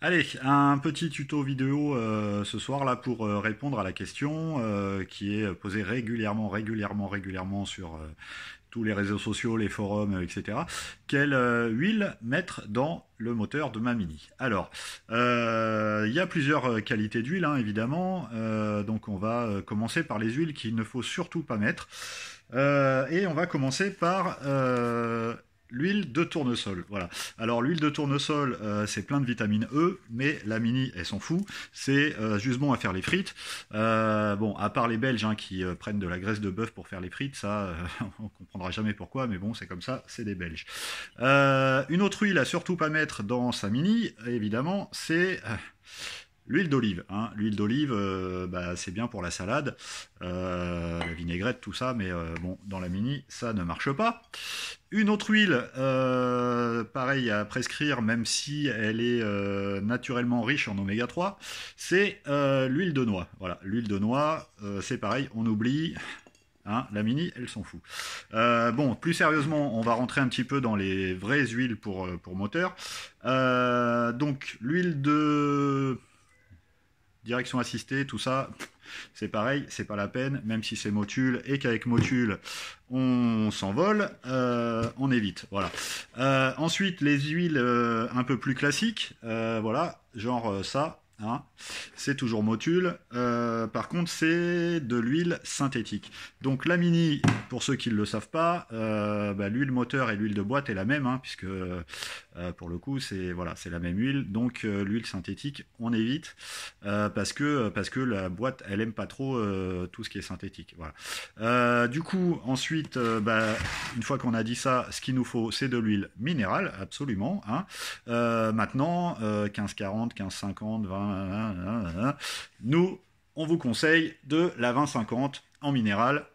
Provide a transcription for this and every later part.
Allez, un petit tuto vidéo ce soir là pour répondre à la question qui est posée régulièrement sur tous les réseaux sociaux, les forums, etc. Quelle huile mettre dans le moteur de ma Mini? Alors, il y a plusieurs qualités d'huile, hein, évidemment. Donc, on va commencer par les huiles qu'il ne faut surtout pas mettre. Et on va commencer par l'huile de tournesol. Voilà. Alors l'huile de tournesol, c'est plein de vitamine E, mais la Mini, elle s'en fout. C'est juste bon à faire les frites. Bon, à part les Belges hein, qui prennent de la graisse de bœuf pour faire les frites, ça, on comprendra jamais pourquoi, mais bon, c'est comme ça, c'est des Belges. Une autre huile à surtout pas mettre dans sa Mini, évidemment, c'est l'huile d'olive, hein. L'huile d'olive, bah, c'est bien pour la salade, la vinaigrette, tout ça, mais bon, dans la Mini, ça ne marche pas. Une autre huile, pareil à prescrire, même si elle est naturellement riche en oméga 3, c'est l'huile de noix. Voilà, l'huile de noix, c'est pareil, on oublie. Hein, la Mini, elle s'en fout. Bon, plus sérieusement, on va rentrer un petit peu dans les vraies huiles pour moteur. Donc, l'huile de direction assistée, tout ça, c'est pareil, c'est pas la peine, même si c'est Motul et qu'avec Motul on s'envole, on évite. Voilà. Ensuite, les huiles un peu plus classiques, voilà, genre ça. Hein, c'est toujours Motul. Par contre, c'est de l'huile synthétique. Donc la Mini, pour ceux qui ne le savent pas, bah, l'huile moteur et l'huile de boîte est la même, hein, puisque pour le coup, c'est voilà, c'est la même huile. Donc l'huile synthétique, on évite parce que la boîte, elle aime pas trop tout ce qui est synthétique. Voilà. Du coup, ensuite, bah, une fois qu'on a dit ça, ce qu'il nous faut, c'est de l'huile minérale, absolument. Hein. Maintenant, 15-40, 15-50, 20, nous, on vous conseille de la 20-50 en minéral.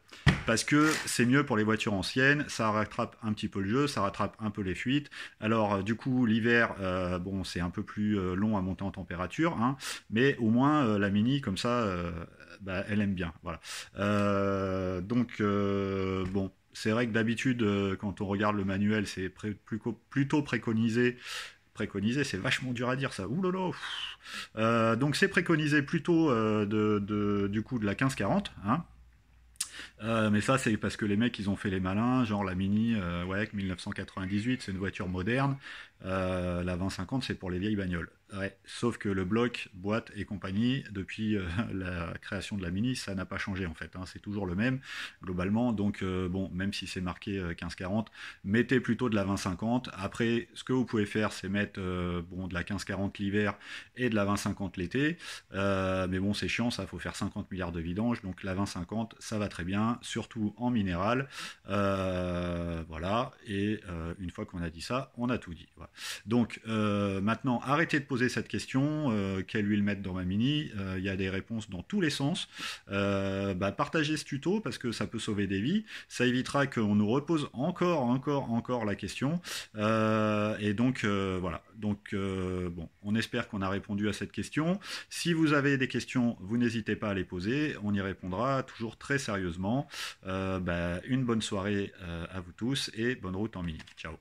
Parce que c'est mieux pour les voitures anciennes, ça rattrape un petit peu le jeu, ça rattrape un peu les fuites. Alors du coup l'hiver, bon c'est un peu plus long à monter en température, hein, mais au moins la Mini comme ça, bah, elle aime bien. Voilà. Donc bon. C'est vrai que d'habitude, quand on regarde le manuel, c'est plutôt préconisé. Préconisé, c'est vachement dur à dire ça. Ouh là là. Donc c'est préconisé plutôt du coup de la 1540. Hein. Mais ça, c'est parce que les mecs, ils ont fait les malins, genre la Mini, ouais, 1998, c'est une voiture moderne. La 2050, c'est pour les vieilles bagnoles. Ouais, sauf que le bloc, boîte et compagnie, depuis la création de la Mini, ça n'a pas changé en fait. Hein, c'est toujours le même, globalement. Donc, bon, même si c'est marqué 1540, mettez plutôt de la 2050. Après, ce que vous pouvez faire, c'est mettre bon, de la 1540 l'hiver et de la 2050 l'été. Mais bon, c'est chiant, ça, faut faire 50 milliards de vidanges. Donc, la 2050, ça va très bien, surtout en minéral. Voilà. Et une fois qu'on a dit ça, on a tout dit. Voilà. Donc, maintenant, arrêtez de poser cette question, quelle huile mettre dans ma Mini, il y a des réponses dans tous les sens. Bah, partagez ce tuto parce que ça peut sauver des vies, ça évitera qu'on nous repose encore la question. Et donc voilà, donc bon, on espère qu'on a répondu à cette question. Si vous avez des questions, vous n'hésitez pas à les poser, on y répondra toujours très sérieusement. Bah, une bonne soirée à vous tous et bonne route en Mini. Ciao.